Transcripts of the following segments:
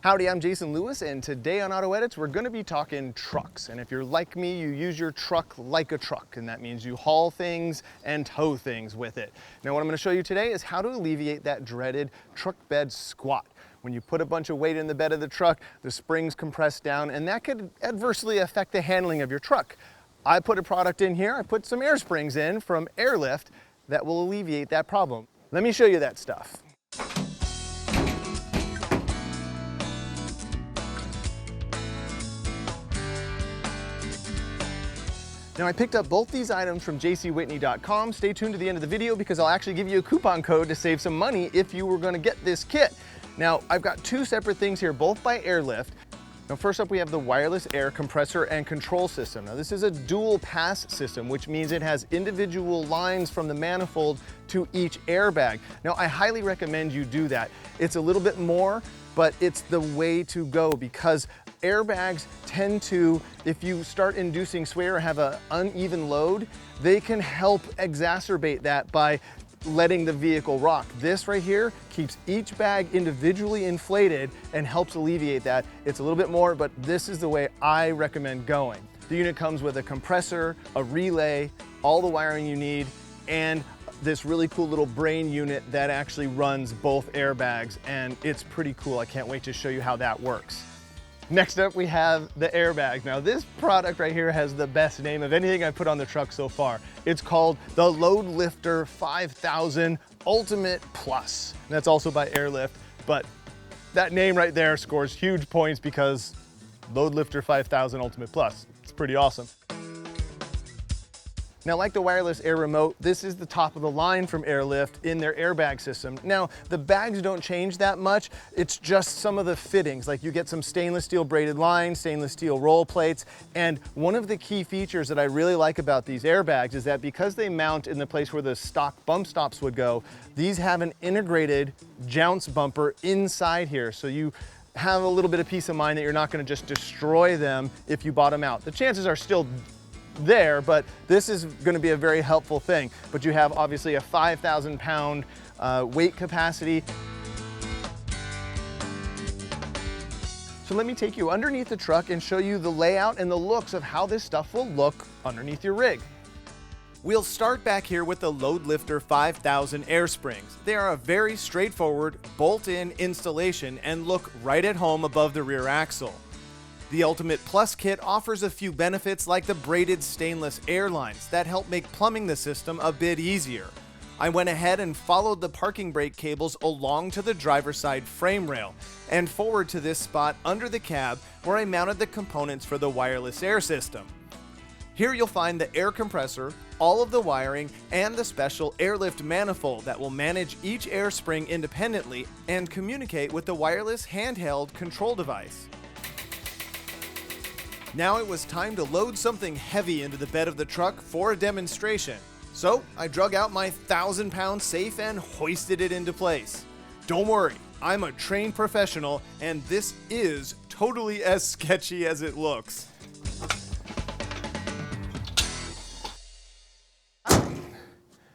Howdy, I'm Jason Lewis, and today on AutoEdits, we're gonna be talking trucks. And if you're like me, you use your truck like a truck, and that means you haul things and tow things with it. Now, what I'm gonna show you today is how to alleviate that dreaded truck bed squat. When you put a bunch of weight in the bed of the truck, the springs compress down, and that could adversely affect the handling of your truck. I put a product in here, I put some air springs in from Airlift that will alleviate that problem. Let me show you that stuff. Now, I picked up both these items from jcwhitney.com. Stay tuned to the end of the video because I'll actually give you a coupon code to save some money if you were gonna get this kit. Now, I've got two separate things here, both by Airlift. Now, first up, we have the wireless air compressor and control system. Now, this is a dual pass system, which means it has individual lines from the manifold to each airbag. Now, I highly recommend you do that. It's a little bit more, but it's the way to go because airbags tend to, if you start inducing sway or have an uneven load, they can help exacerbate that by letting the vehicle rock. This right here keeps each bag individually inflated and helps alleviate that. It's a little bit more, but this is the way I recommend going. The unit comes with a compressor, a relay, all the wiring you need, and this really cool little brain unit that actually runs both airbags, and it's pretty cool. I can't wait to show you how that works. Next up, we have the airbag. Now, this product right here has the best name of anything I've put on the truck so far. It's called the Load Lifter 5000 Ultimate Plus. And that's also by Airlift, but that name right there scores huge points because Load Lifter 5000 Ultimate Plus. It's pretty awesome. Now, like the wireless air remote, this is the top of the line from Airlift in their airbag system. Now, the bags don't change that much. It's just some of the fittings. Like you get some stainless steel braided lines, stainless steel roll plates. And one of the key features that I really like about these airbags is that because they mount in the place where the stock bump stops would go, these have an integrated jounce bumper inside here. So you have a little bit of peace of mind that you're not gonna just destroy them if you bottom out. The chances are still there, but this is going to be a very helpful thing. But you have obviously a 5,000 pound weight capacity. So let me take you underneath the truck and show you the layout and the looks of how this stuff will look underneath your rig. We'll start back here with the Load Lifter 5000 air springs. They are a very straightforward bolt-in installation and look right at home above the rear axle. The Ultimate Plus kit offers a few benefits like the braided stainless air lines that help make plumbing the system a bit easier. I went ahead and followed the parking brake cables along to the driver's side frame rail and forward to this spot under the cab where I mounted the components for the wireless air system. Here you'll find the air compressor, all of the wiring, and the special Airlift manifold that will manage each air spring independently and communicate with the wireless handheld control device. Now it was time to load something heavy into the bed of the truck for a demonstration. So I drug out my 1,000-pound safe and hoisted it into place. Don't worry, I'm a trained professional and this is totally as sketchy as it looks.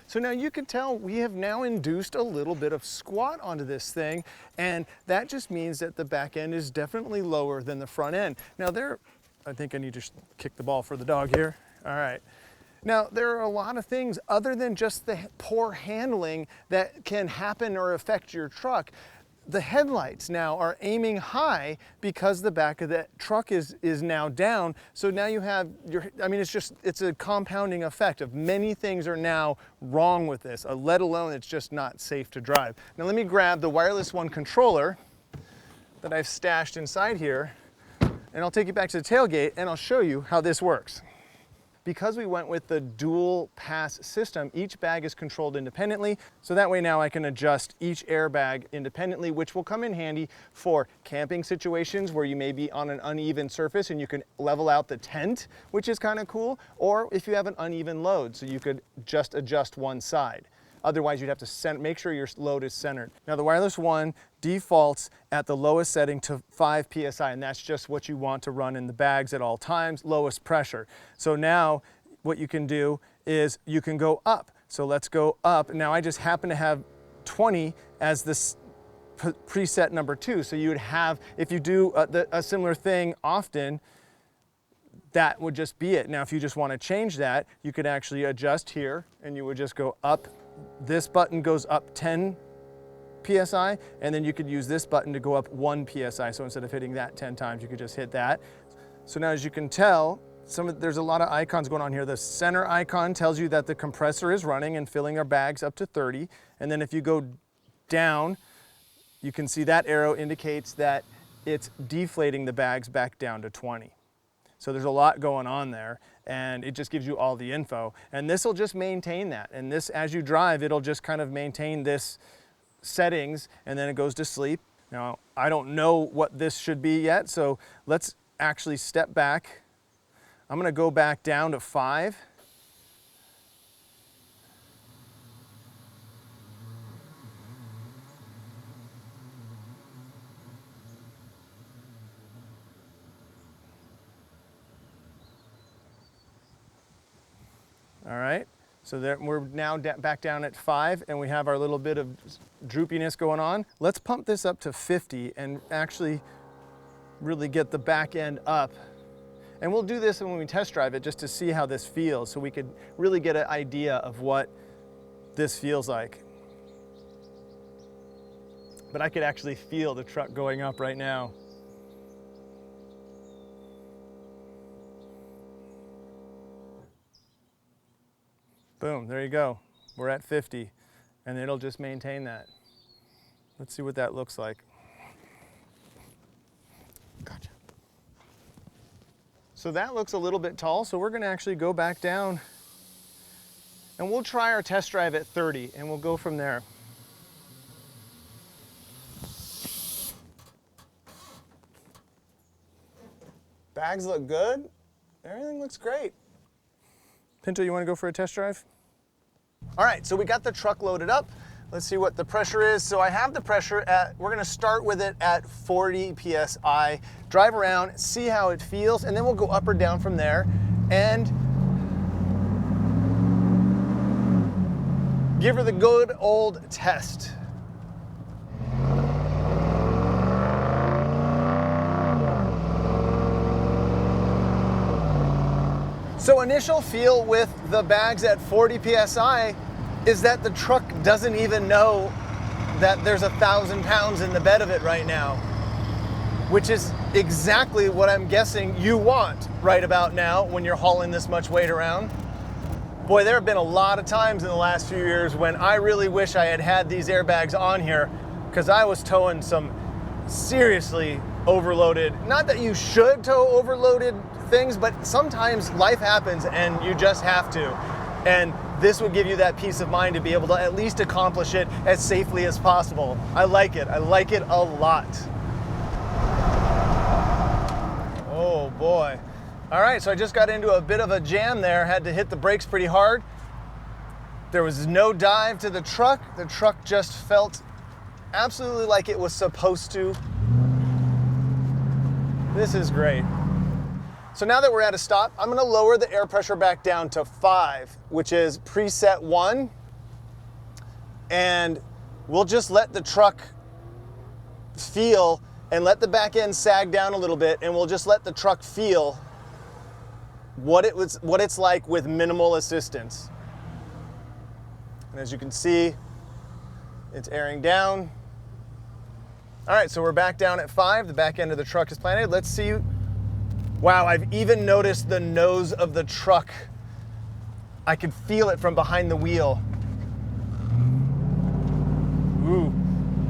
So now you can tell we have now induced a little bit of squat onto this thing, and that just means that the back end is definitely lower than the front end. Now I think I need to kick the ball for the dog here. All right. Now, there are a lot of things other than just the poor handling that can happen or affect your truck. The headlights now are aiming high because the back of the truck is now down. So now you have it's a compounding effect of many things are now wrong with this, let alone it's just not safe to drive. Now let me grab the Wireless One controller that I've stashed inside here, and I'll take you back to the tailgate and I'll show you how this works. Because we went with the dual pass system, each bag is controlled independently. So that way now I can adjust each airbag independently, which will come in handy for camping situations where you may be on an uneven surface and you can level out the tent, which is kind of cool. Or if you have an uneven load, so you could just adjust one side. Otherwise, you'd have to make sure your load is centered. Now, the Wireless One defaults at the lowest setting to 5 PSI, and that's just what you want to run in the bags at all times, lowest pressure. So now what you can do is you can go up. So let's go up. Now, I just happen to have 20 as this preset number 2. So you would have, if you do a similar thing often, that would just be it. Now, if you just want to change that, you could actually adjust here, and you would just go up. This button goes up 10 PSI, and then you could use this button to go up 1 PSI. So instead of hitting that 10 times, you could just hit that. So now, as you can tell, there's a lot of icons going on here. The center icon tells you that the compressor is running and filling our bags up to 30. And then if you go down, you can see that arrow indicates that it's deflating the bags back down to 20. So there's a lot going on there, and it just gives you all the info. And this will just maintain that. And this, as you drive, it'll just kind of maintain this settings, and then it goes to sleep. Now, I don't know what this should be yet, so let's actually step back. I'm gonna go back down to 5. All right, so we're now back down at 5, and we have our little bit of droopiness going on. Let's pump this up to 50 and actually really get the back end up. And we'll do this when we test drive it, just to see how this feels, so we could really get an idea of what this feels like. But I could actually feel the truck going up right now. Boom, there you go. We're at 50, and it'll just maintain that. Let's see what that looks like. Gotcha. So that looks a little bit tall, so we're gonna actually go back down, and we'll try our test drive at 30, and we'll go from there. Bags look good. Everything looks great. Pinto, you want to go for a test drive? All right, so we got the truck loaded up. Let's see what the pressure is. So I have the pressure at, we're gonna start with it at 40 PSI, drive around, see how it feels, and then we'll go up or down from there, and give her the good old test. So initial feel with the bags at 40 PSI is that the truck doesn't even know that there's 1,000 pounds in the bed of it right now, which is exactly what I'm guessing you want right about now when you're hauling this much weight around. Boy, there have been a lot of times in the last few years when I really wish I had had these airbags on here, because I was towing some seriously overloaded, not that you should tow overloaded things, but sometimes life happens and you just have to. And this would give you that peace of mind to be able to at least accomplish it as safely as possible. I like it a lot. Oh boy. All right, so I just got into a bit of a jam there, had to hit the brakes pretty hard. There was no dive to the truck. The truck just felt absolutely like it was supposed to. This is great. So now that we're at a stop, I'm gonna lower the air pressure back down to 5, which is preset 1. And we'll just let the truck feel and let the back end sag down a little bit, and we'll just let the truck feel what it's like with minimal assistance. And as you can see, it's airing down. All right, so we're back down at 5. The back end of the truck is planted. Let's see. Wow, I've even noticed the nose of the truck. I can feel it from behind the wheel. Ooh,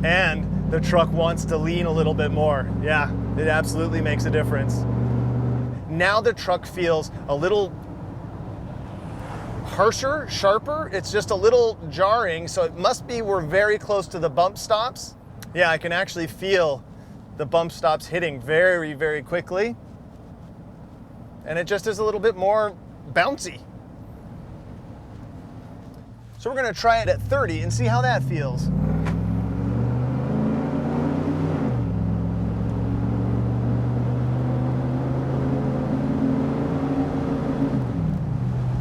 and the truck wants to lean a little bit more. Yeah, it absolutely makes a difference. Now the truck feels a little harsher, sharper. It's just a little jarring, so it must be we're very close to the bump stops. Yeah, I can actually feel the bump stops hitting very, very quickly. And it just is a little bit more bouncy. So we're gonna try it at 30 and see how that feels.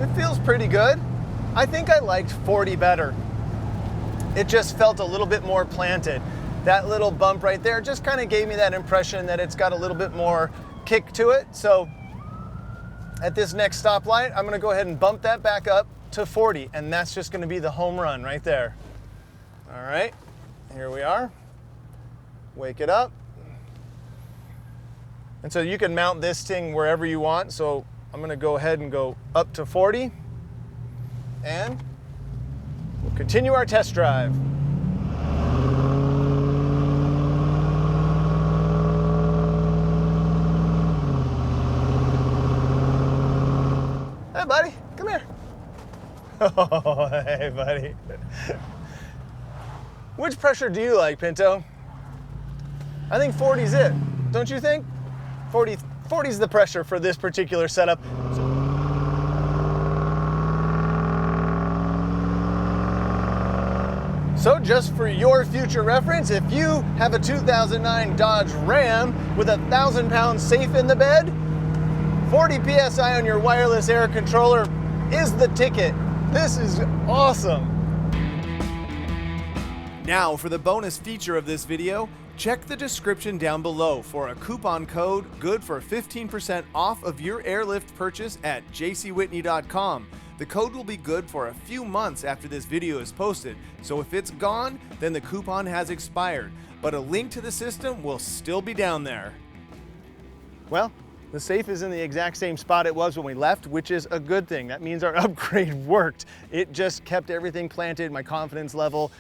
It feels pretty good. I think I liked 40 better. It just felt a little bit more planted. that little bump right there just kind of gave me that impression that it's got a little bit more kick to it. So at this next stoplight, I'm gonna go ahead and bump that back up to 40, and that's just gonna be the home run right there. All right, here we are. Wake it up. And so you can mount this thing wherever you want. So I'm gonna go ahead and go up to 40, and we'll continue our test drive. Hey buddy, come here. Oh, hey buddy. Which pressure do you like, Pinto? I think 40's it, don't you think? 40's the pressure for this particular setup. So just for your future reference, if you have a 2009 Dodge Ram with 1,000 pounds safe in the bed, 40 PSI on your wireless air controller is the ticket. This is awesome. Now for the bonus feature of this video, check the description down below for a coupon code good for 15% off of your airlift purchase at jcwhitney.com. The code will be good for a few months after this video is posted, so if it's gone, then the coupon has expired, but a link to the system will still be down there. Well, the safe is in the exact same spot it was when we left, which is a good thing. That means our upgrade worked. It just kept everything planted. My confidence level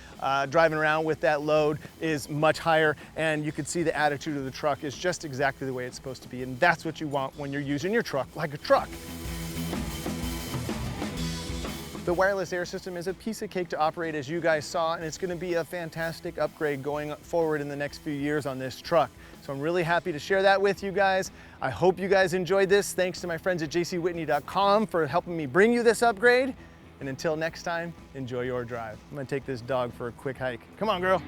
driving around with that load is much higher, and you can see the attitude of the truck is just exactly the way it's supposed to be, and that's what you want when you're using your truck like a truck. The wireless air system is a piece of cake to operate, as you guys saw, and it's going to be a fantastic upgrade going forward in the next few years on this truck. So I'm really happy to share that with you guys. I hope you guys enjoyed this. Thanks to my friends at jcwhitney.com for helping me bring you this upgrade. And until next time, enjoy your drive. I'm going to take this dog for a quick hike. Come on, girl.